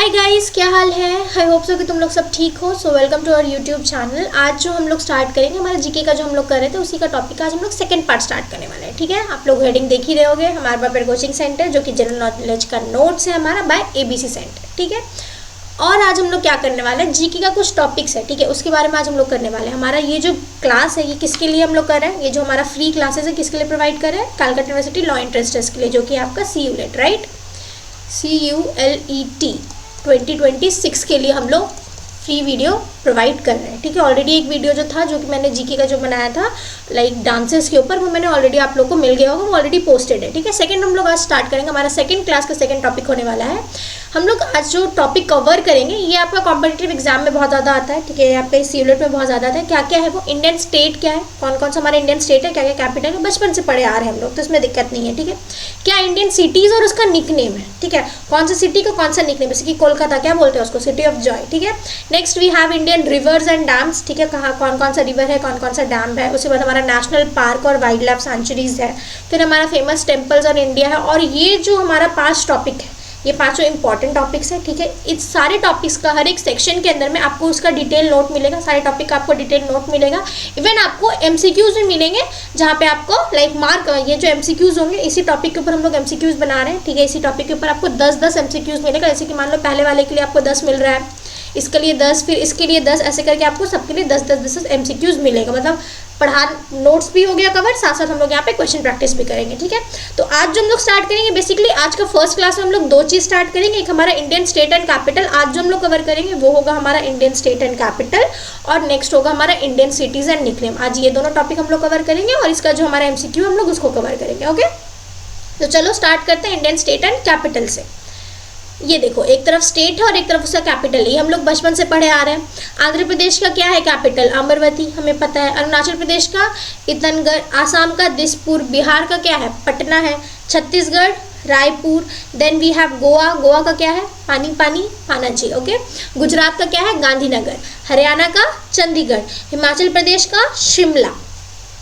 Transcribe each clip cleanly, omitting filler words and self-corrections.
Hi guys, क्या हाल है। I hope so कि तुम लोग सब ठीक हो। So welcome to our YouTube channel. आज जो हम लोग स्टार्ट करेंगे हमारे जीके का जो हम लोग कर रहे थे उसी का टॉपिक आज हम लोग सेकंड पार्ट स्टार्ट करने वाले हैं। ठीक है, आप लोग हेडिंग देख ही रहे होगे, हमारा प्रिपेयर कोचिंग सेंटर जो कि जनरल नॉलेज का नोट्स है हमारा बाय एबीसी सेंटर। ठीक है, और आज हम लोग क्या करने वाले हैं, जीके का कुछ टॉपिक्स है, ठीक है, उसके बारे में आज हम लोग करने वाले हैं। हमारा ये जो क्लास है ये किसके लिए हम लोग कर रहे हैं, ये जो हमारा फ्री क्लासेस है किसके लिए प्रोवाइड कर रहे हैं, Calcutta university law entrance test के लिए, जो कि आपका CULET राइट, CULET 2026 के लिए हम लोग फ्री वीडियो प्रोवाइड कर रहे हैं। ठीक है, ऑलरेडी एक वीडियो जो था जो कि मैंने जीके का जो बनाया था लाइक डांसेस के ऊपर, वो मैंने ऑलरेडी आप लोग को मिल गया होगा, वो ऑलरेडी पोस्टेड है। ठीक है, सेकंड हम लोग आज स्टार्ट करेंगे, हमारा सेकंड क्लास का सेकंड टॉपिक होने वाला है। हम लोग आज जो टॉपिक कवर करेंगे ये आपका कॉम्पिटिटिव एग्जाम में बहुत ज़्यादा आता है। ठीक है, आपका CULET में बहुत ज़्यादा आता है। क्या क्या है वो, इंडियन स्टेट क्या है, कौन कौन सा हमारा इंडियन स्टेट है, क्या क्या कैपिटल है, बचपन से पढ़े आ रहे हैं हम लोग तो इसमें दिक्कत नहीं है। ठीक है, क्या इंडियन सिटीज़ और उसका निक नेम है। ठीक है, कौन सा सिटी का कौन सा निक नेम, जैसे कि कोलकाता क्या बोलते हैं उसको, सिटी ऑफ जॉय। ठीक है, next we have Indian rivers and dams. ठीक है, कहाँ कौन कौन सा रिवर है, कौन कौन सा डैम है। उसके बाद हमारा नेशनल पार्क और वाइल्ड लाइफ सेंचुरीज है। फिर हमारा फेमस टेम्पल्स और इंडिया है। और ये जो हमारा 5 टॉपिक है, ये 5 इंपॉर्टेंट टॉपिक्स है। ठीक है, इस सारे टॉपिक्स का हर एक सेक्शन के अंदर में आपको उसका डिटेल नोट मिलेगा, सारे टॉपिक का आपको डिटेल नोट मिलेगा। इवन आपको MCQs भी मिलेंगे जहाँ पे आपको लाइक मार्क, ये जो MCQs होंगे इसी टॉपिक के ऊपर हम लोग MCQs बना रहे हैं। ठीक है, इसी टॉपिक के ऊपर आपको 10-10 MCQs मिलेगा। जैसे कि मान लो पहले वाले के लिए आपको 10 मिल रहा है, इसके लिए 10, फिर इसके लिए 10, ऐसे करके आपको सबके लिए 10-10 MCQs मिलेगा। मतलब पढ़ा नोट्स भी हो गया कवर, साथ साथ हम लोग यहाँ पे क्वेश्चन प्रैक्टिस भी करेंगे। ठीक है, तो आज जो हम लोग स्टार्ट करेंगे, बेसिकली आज का फर्स्ट क्लास में हम लोग 2 चीज़ स्टार्ट करेंगे। एक हमारा इंडियन स्टेट एंड कैपिटल, आज जो हम लोग कवर करेंगे वो होगा हमारा इंडियन स्टेट एंड कैपिटल, और नेक्स्ट होगा हमारा इंडियन सिटीज एंड निकनेम। आज ये दोनों टॉपिक हम लोग कवर करेंगे और इसका जो हमारा MCQ हम लोग उसको कवर करेंगे। ओके, तो चलो स्टार्ट करते हैं इंडियन स्टेट एंड कैपिटल से। ये देखो, एक तरफ स्टेट है और एक तरफ उसका कैपिटल है, ये हम लोग बचपन से पढ़े आ रहे हैं। आंध्र प्रदेश का क्या है कैपिटल, अमरवती, हमें पता है। अरुणाचल प्रदेश का ईतनगढ़, आसाम का दिसपुर, बिहार का क्या है, पटना है, Chhattisgarh Raipur, then we have Goa, Goa का क्या है, पानी पानी पानाजी। ओके, गुजरात का क्या है, गांधीनगर, हरियाणा का चंडीगढ़, हिमाचल प्रदेश का शिमला,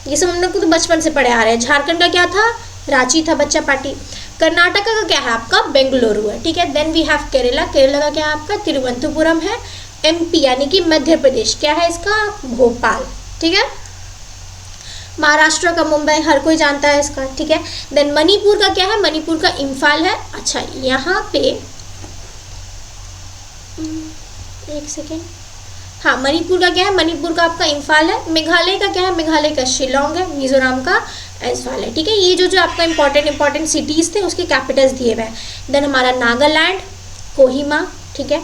ये सब हम लोग को तो बचपन से पढ़े आ रहे हैं। झारखंड का क्या था, रांची था, बच्चा पार्टी। कर्नाटक का क्या है आपका, बेंगलुरु है। ठीक है, then we have Kerala, Kerala का क्या है आपका, तिरुवनंतपुरम है। MP यानी कि मध्य प्रदेश क्या है इसका, भोपाल। ठीक है, महाराष्ट्र का मुंबई, हर कोई जानता है इसका। ठीक है, देन मणिपुर का क्या है, मणिपुर का इम्फाल है। अच्छा, यहाँ पे एक सेकेंड, हाँ, मणिपुर का क्या है, मणिपुर का आपका इम्फाल है। मेघालय का क्या है, मेघालय का शिलोंग है। मिजोरम का ऐसवाल है। ठीक है, ये जो आपका इंपॉर्टेंट सिटीज़ थे उसके कैपिटल्स दिए हुए हैं। देन हमारा नागालैंड, कोहिमा। ठीक है,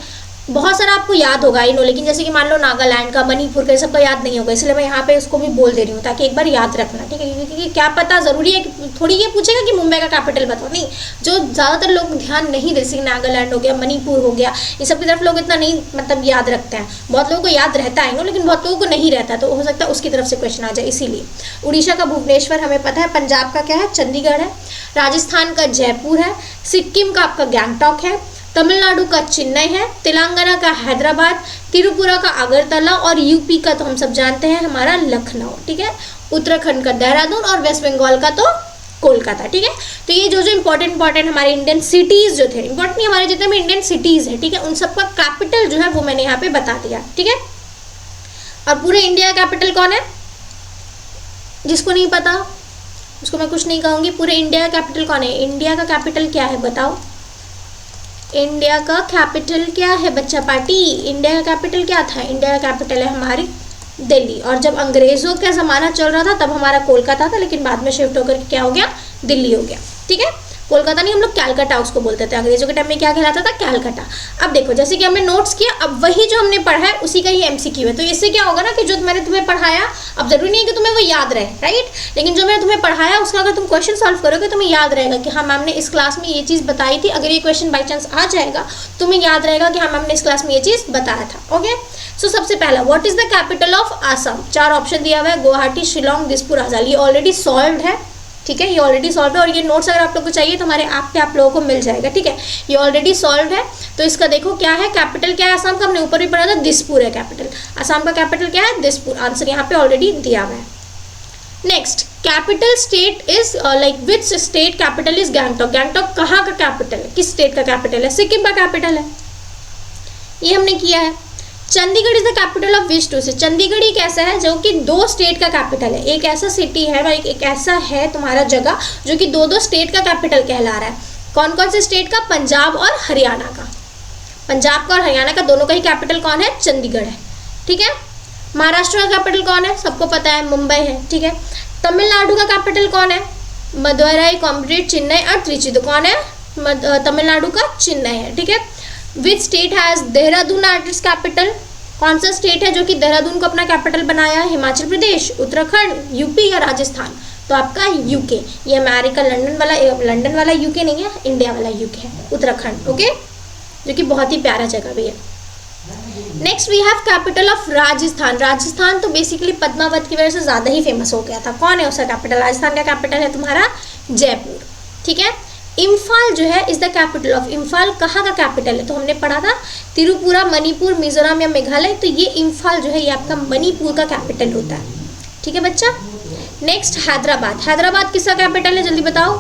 बहुत सारा आपको याद होगा नो, लेकिन जैसे कि मान लो नागालैंड का, मणिपुर का, सबका याद नहीं होगा, इसलिए मैं यहाँ पे उसको भी बोल दे रही हूँ ताकि एक बार याद रखना। ठीक है, क्योंकि क्या पता ज़रूरी है कि थोड़ी ये पूछेगा कि मुंबई का कैपिटल बताओ, नहीं, जो ज़्यादातर लोग ध्यान नहीं दे, जैसे नागालैंड हो गया, मणिपुर हो गया, ये सब की तरफ लोग इतना नहीं मतलब याद रखते हैं। बहुत लोगों को याद रहता है नो, लेकिन बहुत लोगों को नहीं रहता, तो हो सकता है उसकी तरफ से क्वेश्चन आ जाए, इसीलिए। उड़ीसा का भुवनेश्वर हमें पता है, पंजाब का क्या है, चंडीगढ़ है, राजस्थान का जयपुर है, सिक्किम का आपका गैंगटॉक है, तमिलनाडु का चेन्नई है, तेलंगाना का हैदराबाद, त्रिपुरा का अगरतला, और यूपी का तो हम सब जानते हैं हमारा लखनऊ। ठीक है, उत्तराखंड का देहरादून, और वेस्ट बंगाल का तो कोलकाता। ठीक है, तो ये जो इंपॉर्टेंट हमारे इंडियन सिटीज़ जो थे, इंपॉर्टेंट नहीं, हमारे जितने भी इंडियन सिटीज़ हैं, ठीक है, उन सबका कैपिटल जो है वो मैंने यहाँ पे बता दिया। ठीक है, और पूरे इंडिया का कैपिटल कौन है, जिसको नहीं पता उसको मैं कुछ नहीं कहूँगी। पूरे इंडिया का कैपिटल कौन है, इंडिया का कैपिटल क्या है बताओ, इंडिया का कैपिटल क्या है बच्चा पार्टी, इंडिया का कैपिटल क्या था, इंडिया का कैपिटल है हमारी दिल्ली। और जब अंग्रेज़ों का ज़माना चल रहा था तब हमारा कोलकाता था, लेकिन बाद में शिफ्ट होकर क्या हो गया, दिल्ली हो गया। ठीक है, कोलकाता नहीं, हम लोग कैलकाटा उसको बोलते थे, अंग्रेजों के टाइम में क्या कहलाता था, कैलकाटा। अब देखो, जैसे कि हमने नोट्स किया, अब वही जो हमने पढ़ा है उसी का ही MCQ है। तो इससे क्या होगा ना कि जो मैंने तुम्हें पढ़ाया, अब जरूरी नहीं है कि तुम्हें वो याद रहे, राइट, लेकिन जो मैंने तुम्हें पढ़ाया उसका अगर तुम क्वेश्चन सॉल्व करोगे तुम्हें याद रहेगा कि हाँ मैम ने इस क्लास में ये चीज़ बताई थी। अगर ये क्वेश्चन बाई चांस आ जाएगा तुम्हें याद रहेगा कि हाँ मैम ने इस क्लास में ये चीज़ बताया था। ओके, सो सबसे पहला, what is the capital of Assam, 4 option दिया हुआ है, गुवाहाटी, शिलोंग, दिसपुर, आजाल। ये ऑलरेडी सॉल्व है। ठीक है, ये ऑलरेडी सॉल्व है, और ये नोट्स अगर आप लोग को चाहिए तो हमारे ऐप पे आप लोगों को मिल जाएगा। ठीक है, ये ऑलरेडी सॉल्व है। तो इसका देखो क्या है, कैपिटल क्या है आसाम का, हमने ऊपर भी पढ़ा था, दिसपुर है कैपिटल। आसाम का कैपिटल क्या है, दिसपुर। आंसर यहाँ पे ऑलरेडी दिया हुआ है। Next, capital state is like which state capital is Gangtok. Gangtok कहाँ का कैपिटल है, किस स्टेट का कैपिटल है, सिक्किम का कैपिटल है। ये हमने किया है। Chandigarh is the capital of which two state, Chandigarh एक ऐसा है जो कि 2 स्टेट का कैपिटल है, एक ऐसा सिटी है भाई, एक ऐसा है तुम्हारा जगह जो कि 2 स्टेट का कैपिटल कहला रहा है। कौन कौन से स्टेट का? पंजाब और हरियाणा का। पंजाब का और हरियाणा का दोनों का ही कैपिटल कौन है? चंडीगढ़ है, ठीक है। महाराष्ट्र का कैपिटल कौन है? सबको पता है, मुंबई है, ठीक है। तमिलनाडु का कैपिटल कौन है? मदुरई, कोयम्बटूर, चेन्नई और त्रिची। तो कौन है? तमिलनाडु का चेन्नई है, ठीक है। Which state has Dehradun as its capital, कौन सा स्टेट है जो कि देहरादून को अपना कैपिटल बनाया है? हिमाचल प्रदेश, उत्तराखंड, यूपी या राजस्थान? तो आपका यूके, ये अमेरिका लंदन वाला यूके नहीं है, इंडिया वाला यूके है, उत्तराखंड, ओके, जो कि बहुत ही प्यारा जगह भी है। Next we have capital of Rajasthan. Rajasthan तो बेसिकली पद्मावत की वजह से ज़्यादा ही फेमस हो गया था। कौन है उसका कैपिटल? राजस्थान का कैपिटल है तुम्हारा जयपुर, ठीक है। इम्फाल जो है is the capital of, Imphal कहाँ का कैपिटल है? तो हमने पढ़ा था त्रिपुरा, मणिपुर, मिजोरम या मेघालय। तो ये इम्फाल जो है ये आपका मणिपुर का कैपिटल होता है, ठीक है बच्चा। नेक्स्ट हैदराबाद, हैदराबाद किसका कैपिटल है? जल्दी बताओ।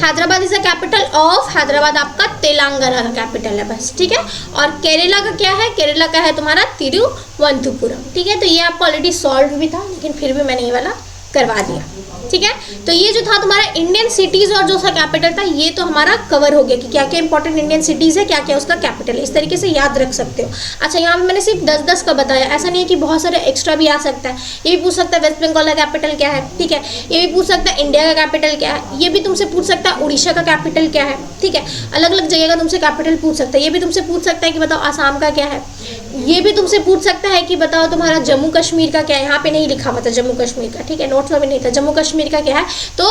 Hyderabad is the capital of, Hyderabad आपका तेलंगाना का कैपिटल है बस, ठीक है। और केरला का क्या है? केरला का है तुम्हारा तिरुवनंतपुरम, ठीक है। तो ये आपको ऑलरेडी सॉल्व भी था, लेकिन फिर भी मैंने ये वाला करवा दिया, ठीक है। तो ये जो था तुम्हारा इंडियन सिटीज़ और जो सा कैपिटल था, ये तो हमारा कवर हो गया कि क्या क्या इंपॉर्टेंट इंडियन सिटीज़ है, क्या क्या उसका कैपिटल है। इस तरीके से याद रख सकते हो। अच्छा, यहाँ पे मैंने सिर्फ 10-10 का बताया, ऐसा नहीं है कि बहुत सारे एक्स्ट्रा भी आ सकता है। ये भी पूछ सकता है वेस्ट बंगाल का कैपिटल क्या है, ठीक है। ये भी पूछ सकता है इंडिया का कैपिटल क्या है। ये भी तुमसे पूछ सकता है उड़ीसा का कैपिटल क्या है, ठीक है। अलग अलग जगह का तुमसे कैपिटल पूछ सकता है। ये भी तुमसे पूछ सकता है कि बताओ आसाम का क्या है। ये भी तुमसे पूछ सकता है कि बताओ तुम्हारा जम्मू कश्मीर का क्या है। यहाँ पे नहीं लिखा हुआ था जम्मू कश्मीर का, ठीक है, नोट्स में भी नहीं था जम्मू कश्मीर का क्या है। तो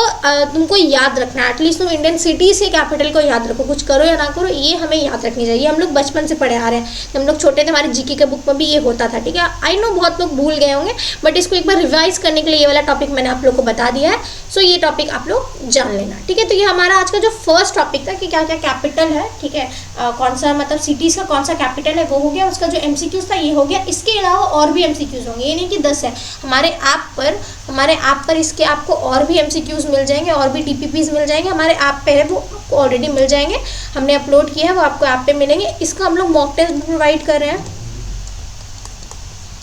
तुमको याद रखना है, एटलीस्ट तुम इंडियन सिटीज़ के कैपिटल को याद रखो। कुछ करो या ना करो, ये हमें याद रखनी चाहिए। हम लोग बचपन से पढ़े आ रहे हैं, जब हम लोग छोटे थे हमारे जीके के बुक में भी ये होता था, ठीक है। आई नो बहुत लोग भूल गए होंगे, बट इसको एक बार रिवाइज करने के लिए ये वाला टॉपिक मैंने आप लोग को बता दिया है। सो ये टॉपिक आप लोग जान लेना, ठीक है। तो ये हमारा आज का जो फर्स्ट टॉपिक था कि क्या क्या कैपिटल है, ठीक है, कौन सा मतलब सिटीज़ का कौन सा कैपिटल है वो हो गया। उसका जो MCQs था ये हो गया। इसके अलावा और भी MCQs होंगे, ये नहीं कि 10 है। हमारे ऐप पर इसके आपको और भी MCQs मिल जाएंगे, और भी TPPs मिल जाएंगे। हमारे ऐप पे है, वो आपको ऑलरेडी मिल जाएंगे, हमने अपलोड किया है, वो आपको ऐप पे मिलेंगे। इसका हम लोग मॉक टेस्ट भी प्रोवाइड कर रहे हैं।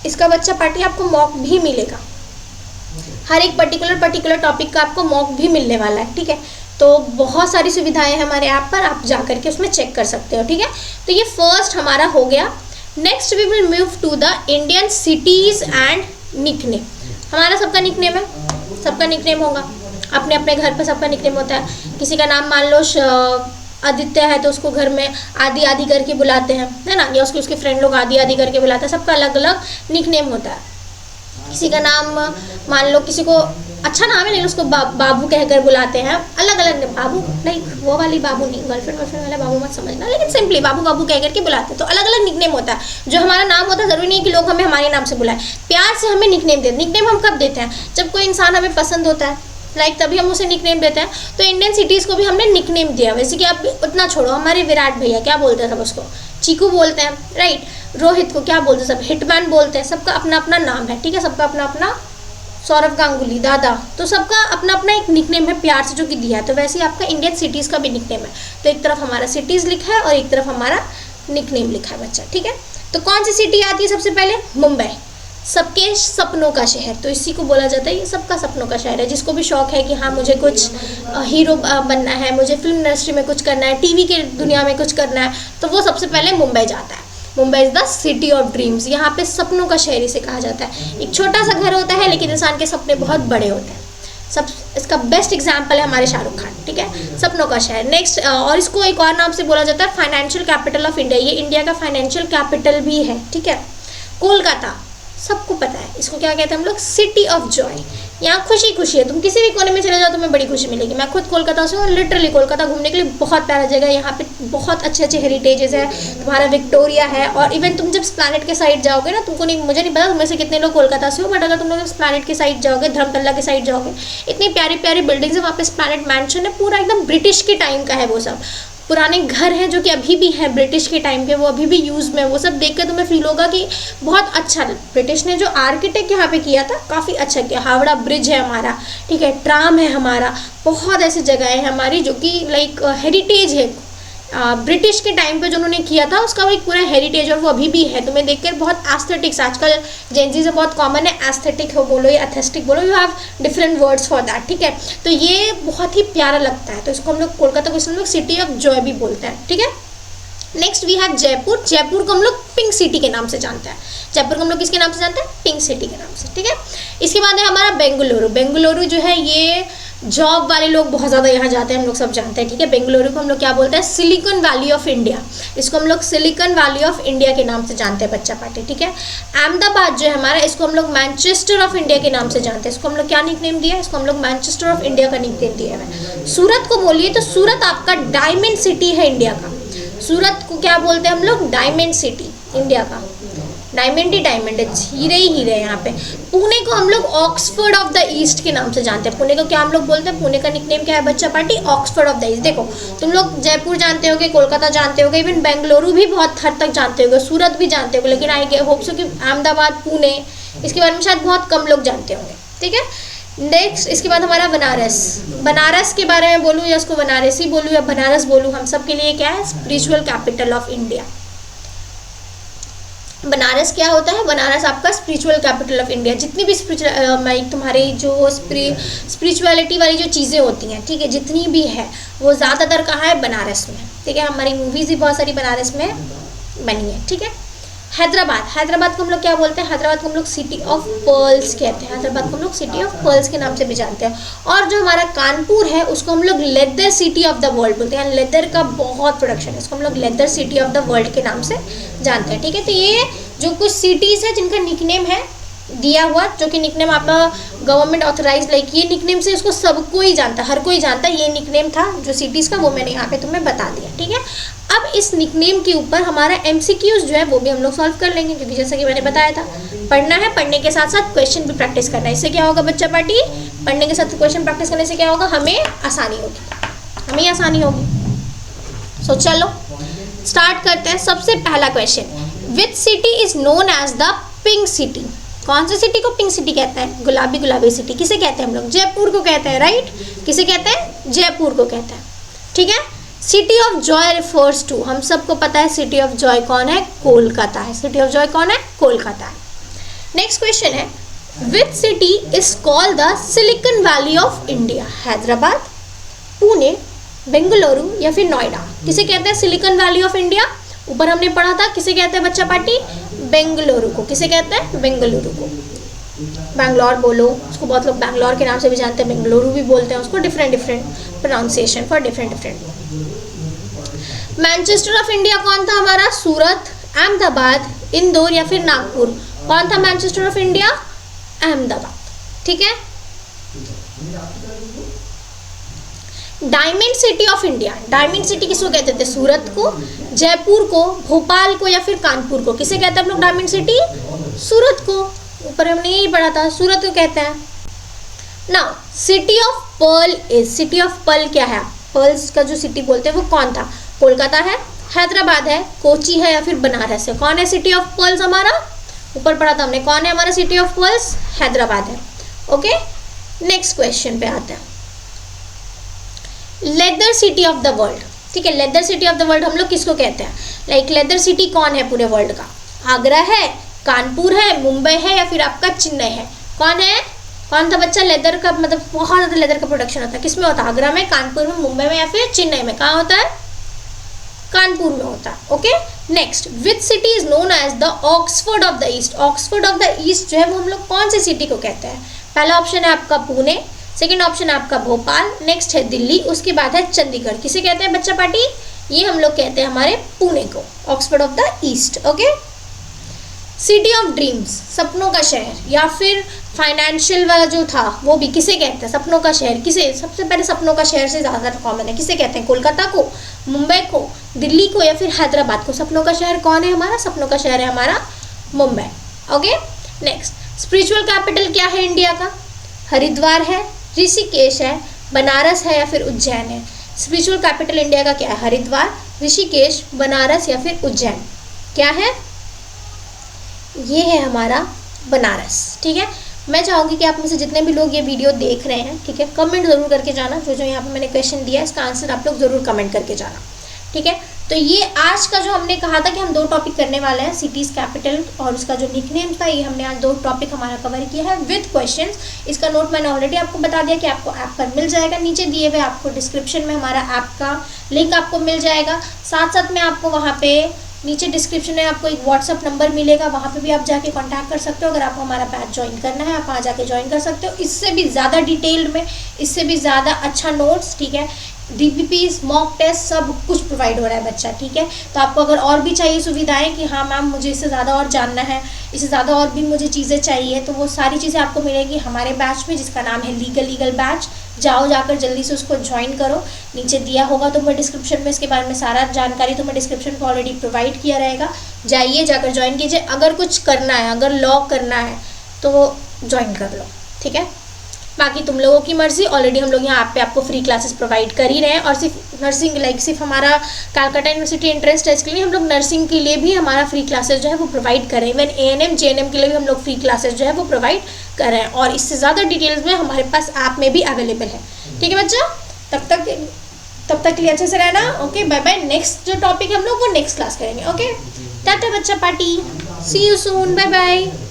इसका बच्चा पार्टी आपको मॉक भी मिलेगा, हर एक पर्टिकुलर टॉपिक का आपको मॉक भी मिलने वाला है, ठीक है। तो बहुत सारी सुविधाएं हैं हमारे ऐप पर, आप जा करके उसमें चेक कर सकते हो, ठीक है। तो ये फर्स्ट हमारा हो गया। Next we will move to the Indian cities and nickname. हमारा सबका निकनेम है, सबका निकनेम होगा, अपने अपने घर पर सबका निकनेम होता है। किसी का नाम मान लो आदित्य है तो उसको घर में आदि आदि करके बुलाते हैं, है ना, या उसके फ्रेंड लोग आदि आदि करके बुलाते हैं। सबका अलग अलग निकनेम होता है। किसी का नाम मान लो, किसी को अच्छा नाम है लेकिन उसको बाबू कहकर बुलाते हैं, अलग अलग। बाबू नहीं, वो वाली बाबू नहीं, गर्लफ्रेंड वाला बाबू मत समझना, लेकिन सिंपली बाबू बाबू कहकर के बुलाते हैं। तो अलग अलग निकनेम होता है। जो हमारा नाम होता है ज़रूरी नहीं कि लोग हमें हमारे नाम से बुलाएं, प्यार से हमें निकनेम देते। निकनेम हम कब देते हैं? जब कोई इंसान हमें पसंद होता है, तभी हम उसे निकनेम देते हैं। तो इंडियन सिटीज़ को भी हमने निकनेम दिया। वैसे कि आप उतना छोड़ो, हमारे विराट भैया क्या बोलते हैं सब उसको? चीकू बोलते हैं, राइट। रोहित को क्या बोलते हैं सब? हिटमैन बोलते हैं। सबका अपना अपना नाम है, ठीक है, सबका अपना अपना। सौरभ गांगुली, दादा, तो सबका अपना अपना एक निकनेम है प्यार से जो कि दिया है। तो वैसे ही आपका इंडियन सिटीज़ का भी निकनेम है। तो एक तरफ हमारा सिटीज़ लिखा है और एक तरफ हमारा निकनेम लिखा है बच्चा, ठीक है। तो कौन सी सिटी आती है सबसे पहले? मुंबई, सबके सपनों का शहर। तो इसी को बोला जाता है ये सबका सपनों का शहर है। जिसको भी शौक है कि हाँ मुझे कुछ हीरो बनना है, मुझे फिल्म इंडस्ट्री में कुछ करना है, टीवी के दुनिया में कुछ करना है, तो वो सबसे पहले मुंबई जाता है। Mumbai is the city of dreams. यहाँ पे सपनों का शहर इसे कहा जाता है। एक छोटा सा घर होता है लेकिन इंसान के सपने बहुत बड़े होते हैं। सब इसका बेस्ट एग्जाम्पल है हमारे शाहरुख खान, ठीक है, सपनों का शहर। नेक्स्ट, और इसको एक और नाम से बोला जाता है फाइनेंशियल कैपिटल ऑफ इंडिया। ये इंडिया का फाइनेंशियल कैपिटल भी है, ठीक है। कोलकाता, सबको पता है, इसको क्या कहते हैं हम लोग? City of Joy. यहाँ खुशी खुशी है, तुम किसी भी कोने में चले जाओ तुम्हें बड़ी खुशी मिलेगी। मैं खुद कोलकाता से हूँ, लिटरली कोलकाता घूमने के लिए बहुत प्यारा जगह है। यहाँ पे बहुत अच्छे अच्छे हेरिटेजेस है, तुम्हारा विक्टोरिया है। और इवन तुम जब प्लैनेट के साइड जाओगे ना, तुमको नहीं, मुझे नहीं पता तुम्हें से कितने लोग कोलकाता से हो, बट अगर तुम लोग प्लैनेट के साइड जाओगे, धर्मतल्ला के साइड जाओगे, इतनी प्यारी प्यारी बिल्डिंग्स है वहाँ पे। प्लैनेट मैंशन है, पूरा एकदम ब्रिटिश के टाइम का है। वो सब पुराने घर हैं जो कि अभी भी हैं ब्रिटिश के टाइम पे, वो अभी भी यूज़ में। वो सब देख कर तुम्हें फील होगा कि बहुत अच्छा ब्रिटिश ने जो आर्किटेक्ट यहाँ पे किया था काफ़ी अच्छा किया। हावड़ा ब्रिज है हमारा, ठीक है, ट्राम है हमारा, बहुत ऐसी जगह है हमारी जो कि लाइक हेरिटेज है, ब्रिटिश के टाइम पे जो उन्होंने किया था उसका वो एक पूरा हेरिटेज, और वो अभी भी है। तुम्हें देखकर बहुत एस्थेटिक्स, आजकल जेंजी से बहुत कॉमन है एस्थेटिक हो बोलो या एस्थेटिक बोलो, you have different words for that, ठीक है। तो ये बहुत ही प्यारा लगता है, तो इसको हम लोग कोलकाता को हम लोग सिटी ऑफ जॉय भी बोलते हैं, ठीक है। Next we have Jaipur. Jaipur को हम लोग पिंक सिटी के नाम से जानते हैं। जयपुर को हम लोग किसके नाम से जानते हैं? पिंक सिटी के नाम से, ठीक है। इसके बाद है हमारा बेंगलुरु। बेंगलुरु जो है ये जॉब वाले लोग बहुत ज़्यादा यहाँ जाते हैं, हम लोग सब जानते हैं, ठीक है। बेंगलुरु को हम लोग क्या बोलते हैं? Silicon valley of India. इसको हम लोग सिलिकॉन वैली ऑफ इंडिया के नाम से जानते हैं बच्चा पार्टी, ठीक है। अहमदाबाद जो है हमारा, इसको हम लोग मैनचेस्टर ऑफ इंडिया के नाम से जानते हैं। इसको हम लोग क्या निकनेम दिया है? इसको हम लोग मैनचेस्टर ऑफ इंडिया का निकनेम दिया है। सूरत को बोलिए तो सूरत आपका डायमंड सिटी है इंडिया का। सूरत को क्या बोलते हैं हम लोग? डायमंड सिटी इंडिया का। डायमंड ही डायमंड है, हीरे ही हीरे हैं यहाँ पे। पुणे को हम लोग ऑक्सफोर्ड ऑफ द ईस्ट के नाम से जानते हैं। पुणे को क्या हम लोग बोलते हैं? पुणे का निकनेम क्या है बच्चा party? Oxford of the east. देखो तुम लोग जयपुर जानते होगे, कोलकाता जानते होगे, इवन बेंगलुरु भी बहुत हद तक जानते होगे, सूरत भी जानते होगे, लेकिन आई होप सो कि अहमदाबाद, पुणे, इसके बारे में शायद बहुत कम लोग जानते होंगे, ठीक है। नेक्स्ट इसके बाद हमारा बनारस। बनारस के बारे में बोलूँ या उसको बनारसी बोलूँ या बनारस बोलूँ, हम सब के लिए क्या है? Spiritual capital of India. Banaras क्या होता है? बनारस आपका स्पिरिचुअल कैपिटल ऑफ इंडिया। जितनी भी स्पिरिचुअल तुम्हारी जो स्पिरिचुअलिटी वाली जो चीज़ें होती हैं, ठीक है, जितनी भी है वो ज़्यादातर कहाँ है? बनारस में, ठीक है। हमारी मूवीज़ भी बहुत सारी बनारस में बनी है, ठीक है। हैदराबाद। हैदराबाद को हम लोग क्या बोलते हैं? हैदराबाद को हम लोग सिटी ऑफ पर्ल्स कहते हैं। हैदराबाद को हम लोग सिटी ऑफ पर्ल्स के नाम से भी जानते हैं। और जो हमारा कानपुर है उसको हम लोग leather city of the world बोलते हैं। लेदर का बहुत प्रोडक्शन है, इसको हम लोग leather city of the world के नाम से जानते हैं, ठीक है। तो ये जो कुछ सिटीज़ है जिनका निकनेम है दिया हुआ, जो कि निकनेम आपका गवर्नमेंट ऑथराइज, लाइक ये निकनेम से इसको सबको ही जानता है, हर कोई जानता है। ये निकनेम था जो सिटीज़ का, वो मैंने यहाँ पे तुम्हें बता दिया, ठीक है। अब इस निकनेम के ऊपर हमारा MCQs जो है वो भी हम लोग सॉल्व कर लेंगे, क्योंकि जैसा कि मैंने बताया था पढ़ना है, पढ़ने के साथ साथ क्वेश्चन भी प्रैक्टिस करना है। इससे क्या होगा बच्चा पार्टी? पढ़ने के साथ क्वेश्चन प्रैक्टिस करने से क्या होगा? हमें आसानी होगी, हमें आसानी होगी। सो चलो स्टार्ट करते हैं। सबसे पहला question, which city is known as the pink city? कौन सी सिटी को पिंक सिटी कहते हैं? गुलाबी गुलाबी सिटी। किसे कहते हैं हम लोग? जयपुर को कहते हैं, राइट। किसे कहते हैं? जयपुर को कहते हैं, ठीक है। City of joy refers to, हम सबको पता है सिटी ऑफ जॉय कौन है? कोलकाता है। सिटी ऑफ जॉय कौन है? कोलकाता है। नेक्स्ट क्वेश्चन है, विच city is called the silicon valley of India? Hyderabad, Pune, Bengaluru या फिर नोएडा? किसे कहते हैं सिलिकॉन वैली ऑफ इंडिया? ऊपर हमने पढ़ा था, किसे कहते हैं बच्चा पार्टी? बेंगलुरु को। किसे कहते हैं? बेंगलुरु को। बैंगलोर बोलो, उसको बहुत लोग बैंगलोर के नाम से भी जानते हैं, बेंगलुरु भी बोलते हैं उसको, different different pronunciation for different different. Manchester of India कौन था हमारा? सूरत, अहमदाबाद, इंदौर या फिर नागपुर? कौन था मैनचेस्टर ऑफ इंडिया? अहमदाबाद, ठीक है। Diamond city of India, diamond city किसको कहते थे? सूरत को, जयपुर को, भोपाल को या फिर कानपुर को? किसे कहते हैं हम लोग डायमंड सिटी? सूरत को। ऊपर हमने यही पढ़ा था, सूरत को कहते हैं। Now city of pearl is, city of pearl क्या है? पर्ल्स का जो सिटी बोलते हैं वो कौन था? कोलकाता है, हैदराबाद है, कोची है या फिर बनारस है? कौन है सिटी ऑफ पर्ल्स हमारा? ऊपर पढ़ा था हमने, कौन है हमारा सिटी ऑफ पर्ल्स? हैदराबाद है, ओके। नेक्स्ट क्वेश्चन पे आते हैं, leather city of the world, ठीक है। Leather city of the world हम लोग किसको कहते हैं? लाइक लेदर सिटी कौन है पूरे वर्ल्ड का? आगरा है, कानपुर है, मुंबई है या फिर आपका चेन्नई है? कौन है? कौन था बच्चा? लेदर का मतलब बहुत ज़्यादा लेदर का प्रोडक्शन होता है, किसमें होता है? आगरा में, कानपुर में, मुंबई में या फिर चेन्नई में? कहाँ होता है? कानपुर में होता है, okay. Next, which city is known as the Oxford of the east? Oxford of the east जो है वो हम लोग कौन सी सिटी को कहते हैं? पहला ऑप्शन है आपका पुणे, सेकेंड ऑप्शन है आपका भोपाल, नेक्स्ट है दिल्ली, उसके बाद है चंडीगढ़। किसे कहते हैं बच्चा पार्टी? ये हम लोग कहते हैं हमारे पुणे को, Oxford of the east, okay. City of dreams, सपनों का शहर, या फिर फाइनेंशियल वाला जो था वो भी किसे कहते हैं? सपनों का शहर किसे? सबसे पहले सपनों का शहर से ज़्यादा कॉमन है, किसे कहते हैं? कोलकाता को, मुंबई को, दिल्ली को या फिर हैदराबाद को? सपनों का शहर कौन है हमारा? सपनों का शहर है हमारा Mumbai, okay. Next, spiritual capital क्या है इंडिया का? हरिद्वार है, ऋषिकेश है, बनारस है या फिर उज्जैन है? स्पिरिचुअल कैपिटल इंडिया का क्या है? हरिद्वार, ऋषिकेश, बनारस या फिर उज्जैन? क्या है? ये है हमारा बनारस, ठीक है। मैं चाहूँगी कि आप में से जितने भी लोग ये वीडियो देख रहे हैं, ठीक है, कमेंट ज़रूर करके जाना। जो जो यहाँ पे मैंने क्वेश्चन दिया है इसका आंसर आप लोग ज़रूर कमेंट करके जाना। ठीक है। तो ये आज का जो हमने कहा था कि हम 2 टॉपिक करने वाले हैं, सिटीज़ कैपिटल और उसका जो निकनेम था, ये हमने आज 2 टॉपिक हमारा कवर किया है विद क्वेश्चंस। इसका नोट मैंने ऑलरेडी आपको बता दिया कि आपको ऐप पर मिल जाएगा, नीचे दिए हुए आपको डिस्क्रिप्शन में हमारा ऐप का लिंक आपको मिल जाएगा। साथ साथ में आपको वहाँ पे नीचे डिस्क्रिप्शन में आपको एक व्हाट्सअप नंबर मिलेगा, वहाँ पे भी आप जाके कांटेक्ट कर सकते हो। अगर आपको हमारा बैच ज्वाइन करना है, आप वहाँ जाके ज्वाइन कर सकते हो। इससे भी ज़्यादा डिटेल्ड में, इससे भी ज़्यादा अच्छा नोट्स, ठीक है, DPPs, मॉक टेस्ट, सब कुछ प्रोवाइड हो रहा है बच्चा, ठीक है। तो आपको अगर और भी चाहिए सुविधाएं कि हाँ मैम मुझे इससे ज़्यादा और जानना है, इससे ज़्यादा और भी मुझे चीज़ें चाहिए, तो वो सारी चीज़ें आपको मिलेगी हमारे बैच में, जिसका नाम है लीगल बैच। जाओ, जाकर जल्दी से उसको ज्वाइन करो। नीचे दिया होगा तो मैं डिस्क्रिप्शन में इसके बारे में सारा जानकारी तो मैं डिस्क्रिप्शन को ऑलरेडी प्रोवाइड किया रहेगा। जाइए, जाकर ज्वाइन कीजिए। अगर कुछ करना है, अगर लॉ करना है तो ज्वाइन कर लो, ठीक है। बाकी तुम लोगों की मर्जी। ऑलरेडी हम लोग यहाँ ऐप पे आपको फ्री क्लासेस प्रोवाइड कर ही रहे हैं। और सिर्फ नर्सिंग, लाइक सिर्फ हमारा कलकत्ता यूनिवर्सिटी एंट्रेंस टेस्ट के लिए हम लोग नर्सिंग के लिए भी हमारा फ्री क्लासेस जो है वो प्रोवाइड कर रहे हैं। इवन ANM JNM के लिए भी हम लोग फ्री क्लासेस जो है वो प्रोवाइड कर रहे हैं। और इससे ज़्यादा डिटेल्स में हमारे पास ऐप में भी अवेलेबल है, ठीक है बच्चा। तब तक के लिए अच्छे से रहना। Okay, bye bye. नेक्स्ट जो टॉपिक हम लोग वो नेक्स्ट क्लास करेंगे। ओके, टाटा बच्चा party, see you soon, bye bye.